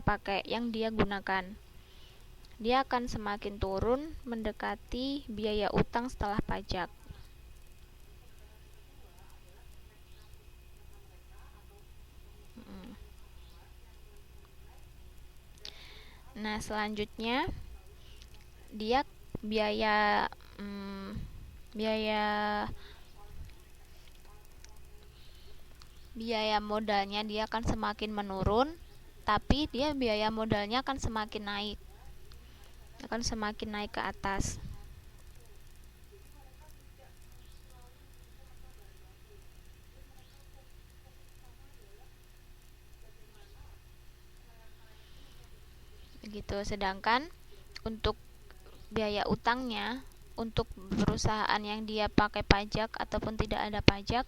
pakai, yang dia gunakan. Dia akan semakin turun mendekati biaya utang setelah pajak. Nah, selanjutnya dia biaya biaya modalnya dia akan semakin menurun, tapi dia biaya modalnya akan semakin naik ke atas. Begitu. Sedangkan untuk biaya utangnya, untuk perusahaan yang dia pakai pajak ataupun tidak ada pajak,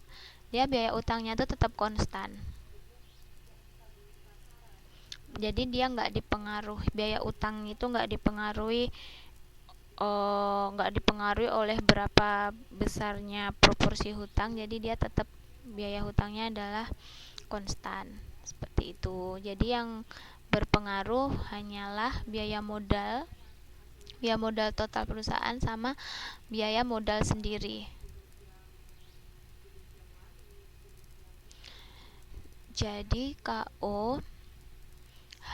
dia biaya utangnya itu tetap konstan. Jadi dia biaya utang itu nggak dipengaruhi oleh berapa besarnya proporsi hutang. Jadi dia tetap biaya hutangnya adalah konstan, seperti itu. Jadi yang berpengaruh hanyalah biaya modal total perusahaan sama biaya modal sendiri. Jadi KO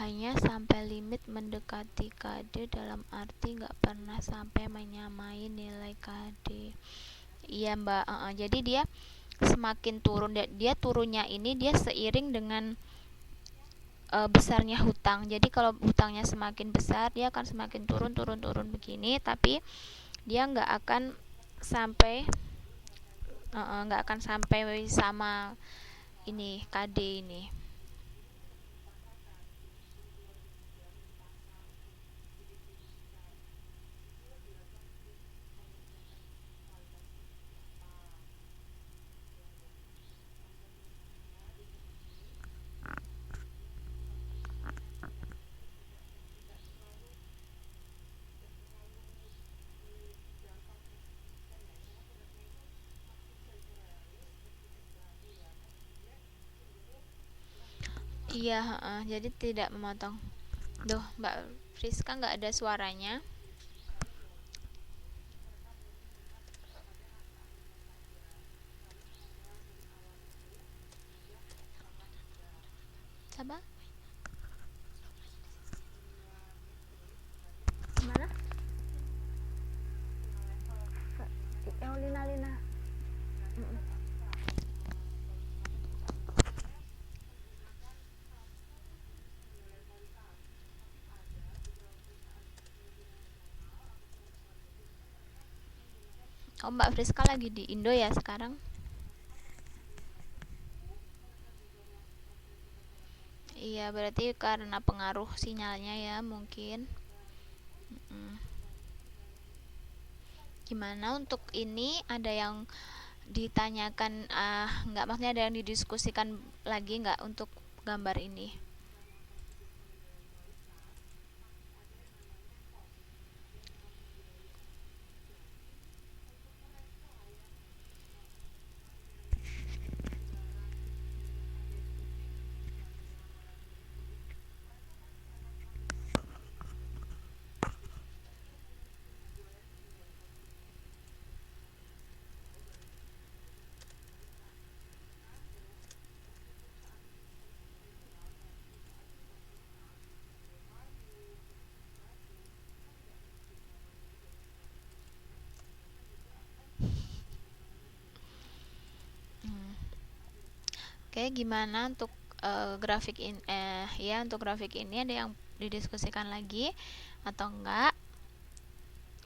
hanya sampai limit mendekati KD, dalam arti nggak pernah sampai menyamai nilai KD. Iya mbak, jadi dia semakin turun, dia turunnya ini dia seiring dengan besarnya hutang. Jadi kalau hutangnya semakin besar, dia akan semakin turun begini, tapi dia nggak akan sampai sama ini KD ini. Iya, jadi tidak memotong. Duh, Mbak Friska nggak ada suaranya. Sabar. Mana? Yang Lina. Oh, Mbak Friska lagi di Indo ya sekarang? Iya, berarti karena pengaruh sinyalnya ya mungkin. Gimana untuk ini, ada yang ditanyakan, nggak, maksudnya ada yang didiskusikan lagi nggak untuk gambar ini? Oke, gimana untuk untuk grafik ini ada yang didiskusikan lagi atau enggak?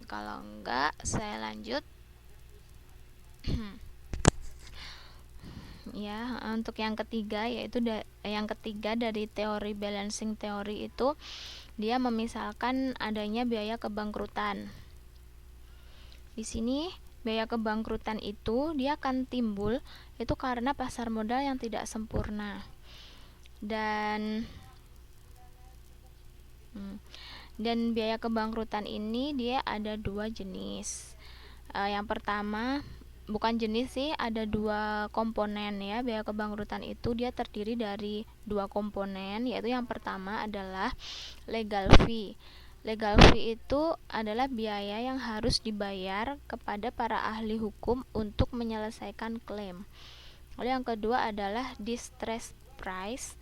Kalau enggak, saya lanjut. Ya, untuk yang ketiga, yaitu yang ketiga dari teori balancing teori itu, dia memisalkan adanya biaya kebangkrutan. Di sini biaya kebangkrutan itu dia akan timbul itu karena pasar modal yang tidak sempurna. Dan biaya kebangkrutan ini dia ada dua jenis. Yang pertama bukan jenis sih, ada dua komponen ya. Biaya kebangkrutan itu dia terdiri dari dua komponen, yaitu yang pertama adalah legal fee. Legal fee itu adalah biaya yang harus dibayar kepada para ahli hukum untuk menyelesaikan klaim. Lalu yang kedua adalah distress price.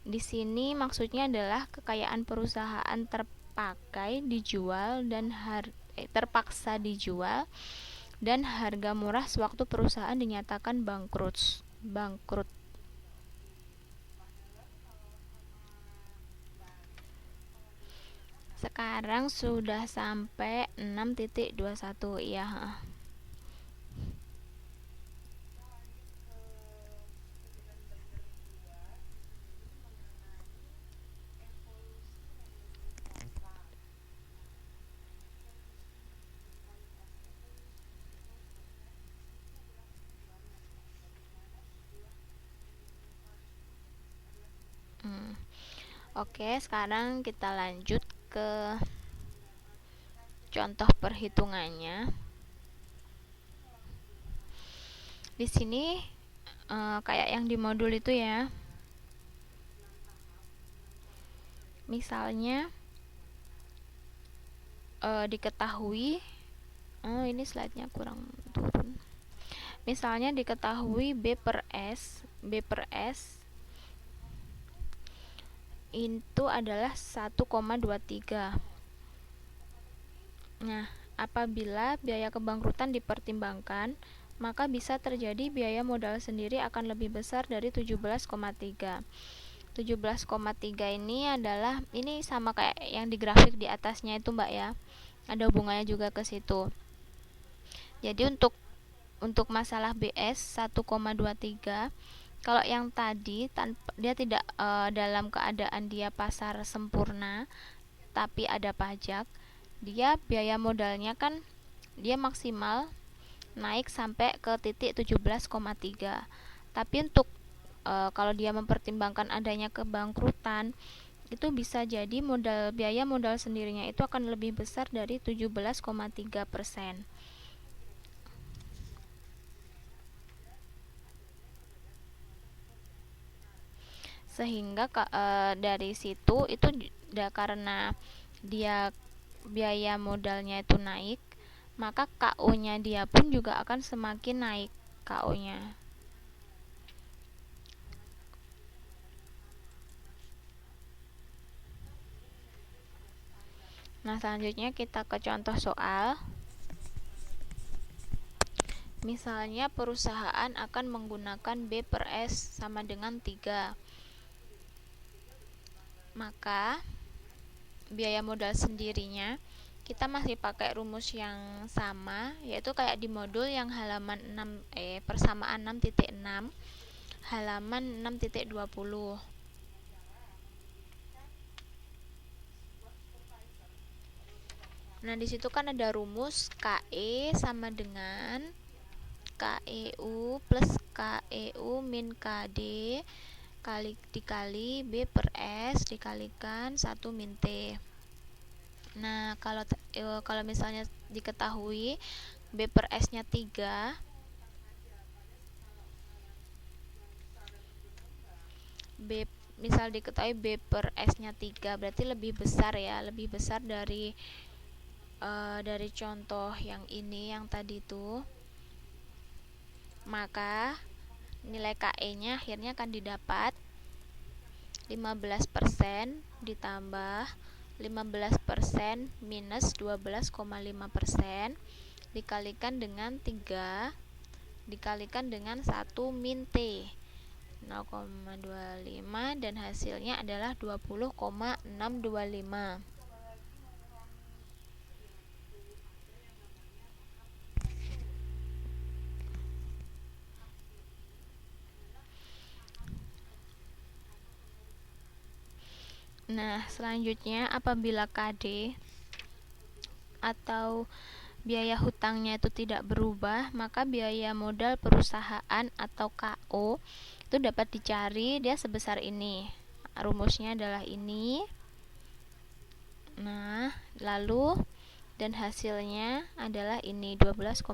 Di sini maksudnya adalah kekayaan perusahaan terpakai dijual dan terpaksa dijual dan harga murah sewaktu perusahaan dinyatakan bangkrut. Sekarang sudah sampai 6.21 ya. Oke, sekarang kita lanjut ke contoh perhitungannya. Di sini kayak yang di modul itu ya. Misalnya diketahui, ini slide-nya kurang turun. Misalnya diketahui B per S itu adalah 1,23. Nah, apabila biaya kebangkrutan dipertimbangkan, maka bisa terjadi biaya modal sendiri akan lebih besar dari 17,3. 17,3 ini adalah, ini sama kayak yang di grafik di atasnya itu Mbak ya. Ada hubungannya juga ke situ. Jadi untuk masalah BS 1,23, kalau yang tadi dia tidak dalam keadaan dia pasar sempurna tapi ada pajak, dia biaya modalnya kan dia maksimal naik sampai ke titik 17,3. Tapi untuk kalau dia mempertimbangkan adanya kebangkrutan, itu bisa jadi biaya modal sendirinya itu akan lebih besar dari 17,3%. Sehingga dari situ itu karena dia biaya modalnya itu naik, maka KO-nya dia pun juga akan semakin naik KO-nya. Nah, selanjutnya kita ke contoh soal. Misalnya perusahaan akan menggunakan B per S sama dengan 3. Maka biaya modal sendirinya kita masih pakai rumus yang sama, yaitu kayak di modul yang halaman 6 persamaan 6.6 halaman 6.20. Nah, di situ kan ada rumus KE sama dengan KEU plus KEU min KD dikali B per S dikalikan 1 min T. Nah, kalau misalnya diketahui B per S-nya 3, misal diketahui B per S-nya 3, berarti lebih besar ya, lebih besar dari contoh yang ini yang tadi itu. Maka nilai KE-nya akhirnya akan didapat 15% ditambah 15% minus 12,5% dikalikan dengan 3 dikalikan dengan 1 min T 0,25 dan hasilnya adalah 20,625. Nah, selanjutnya apabila KD atau biaya hutangnya itu tidak berubah, maka biaya modal perusahaan atau KO itu dapat dicari, dia sebesar ini. Rumusnya adalah ini. Nah, lalu dan hasilnya adalah ini 12,2%.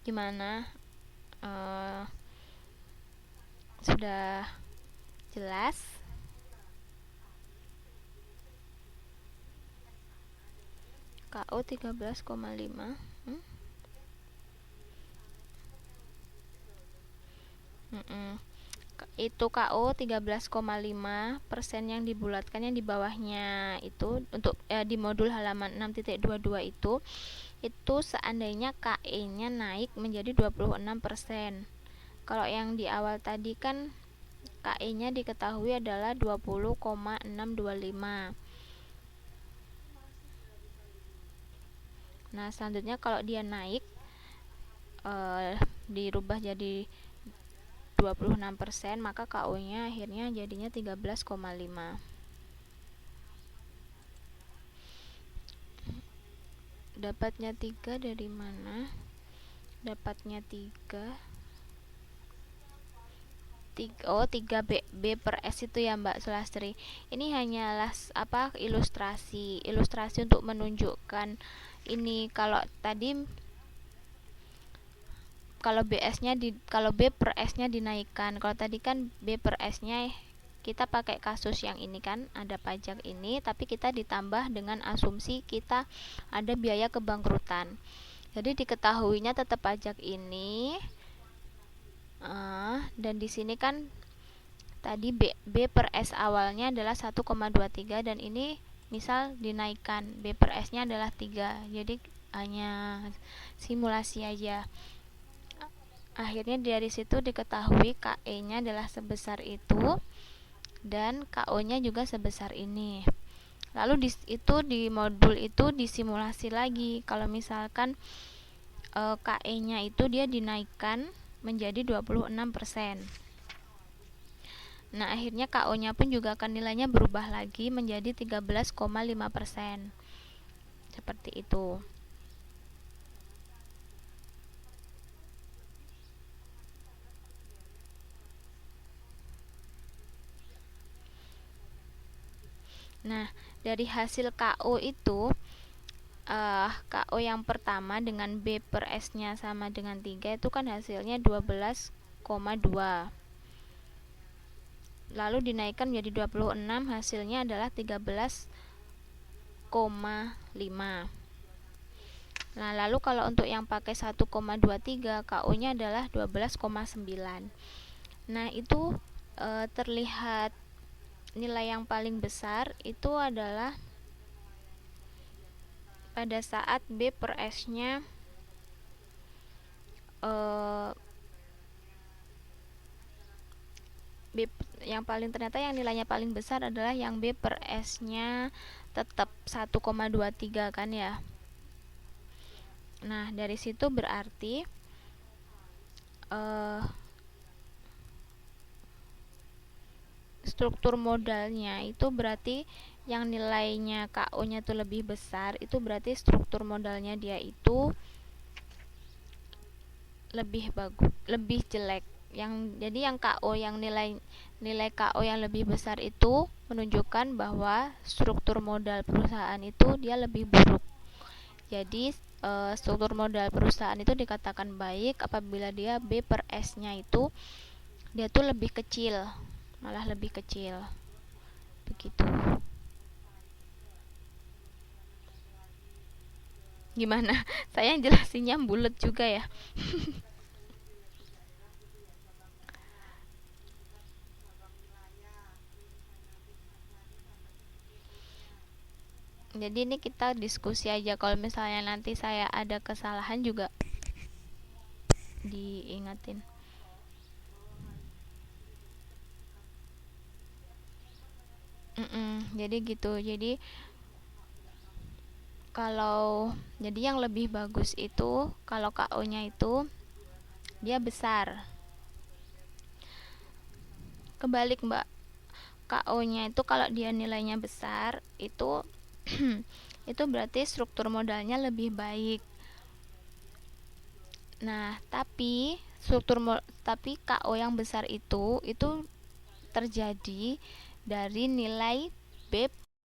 Gimana? Sudah jelas? KO 13,5. Itu KO 13,5% yang dibulatkan yang di bawahnya itu untuk di modul halaman 6.22 itu seandainya KE-nya naik menjadi 26%. Kalau yang di awal tadi kan KE-nya diketahui adalah 20,625. Nah, selanjutnya kalau dia naik dirubah jadi 26%, maka KO-nya akhirnya jadinya 13,5. Dapatnya 3 dari mana? Dapatnya 3 B per S itu ya Mbak Sulastri. Ini hanyalah ilustrasi untuk menunjukkan ini. Kalau tadi kalau B per S-nya dinaikkan. Kalau tadi kan B per S-nya kita pakai kasus yang ini kan, ada pajak ini, tapi kita ditambah dengan asumsi kita ada biaya kebangkrutan. Jadi diketahuinya tetap pajak ini. Dan di sini kan tadi B per S awalnya adalah 1,23 dan ini misal dinaikkan B per S-nya adalah 3. Jadi hanya simulasi aja. Akhirnya dari situ diketahui KE-nya adalah sebesar itu dan KO-nya juga sebesar ini. Lalu di modul itu disimulasi lagi. Kalau misalkan KE-nya itu dia dinaikkan menjadi 26%. Nah, akhirnya KO-nya pun juga akan nilainya berubah lagi menjadi 13,5%. Seperti itu. Nah, dari hasil KO itu KO yang pertama dengan B per S-nya sama dengan 3 itu kan hasilnya 12,2. Lalu dinaikkan menjadi 26, hasilnya adalah 13,5. Nah, lalu kalau untuk yang pakai 1,23 KO-nya adalah 12,9. Nah, itu terlihat nilai yang paling besar itu adalah pada saat B per S-nya yang ternyata yang nilainya paling besar adalah yang B per S-nya tetap 1,23 kan ya. Nah, dari situ berarti struktur modalnya itu berarti yang nilainya KO-nya itu lebih besar, itu berarti struktur modalnya dia itu lebih bagus, lebih jelek. Jadi yang KO yang nilai KO yang lebih besar itu menunjukkan bahwa struktur modal perusahaan itu dia lebih buruk. Jadi struktur modal perusahaan itu dikatakan baik apabila dia B per S-nya itu dia tuh lebih kecil, malah lebih kecil. Begitu. Gimana? Saya jelasinnya bulat juga ya. Jadi ini kita diskusi aja, kalau misalnya nanti saya ada kesalahan juga diingatin. Jadi gitu. Jadi jadi yang lebih bagus itu kalau KO-nya itu dia besar. Kebalik Mbak, KO-nya itu kalau dia nilainya besar itu itu berarti struktur modalnya lebih baik. Nah, tapi KO yang besar itu terjadi dari nilai B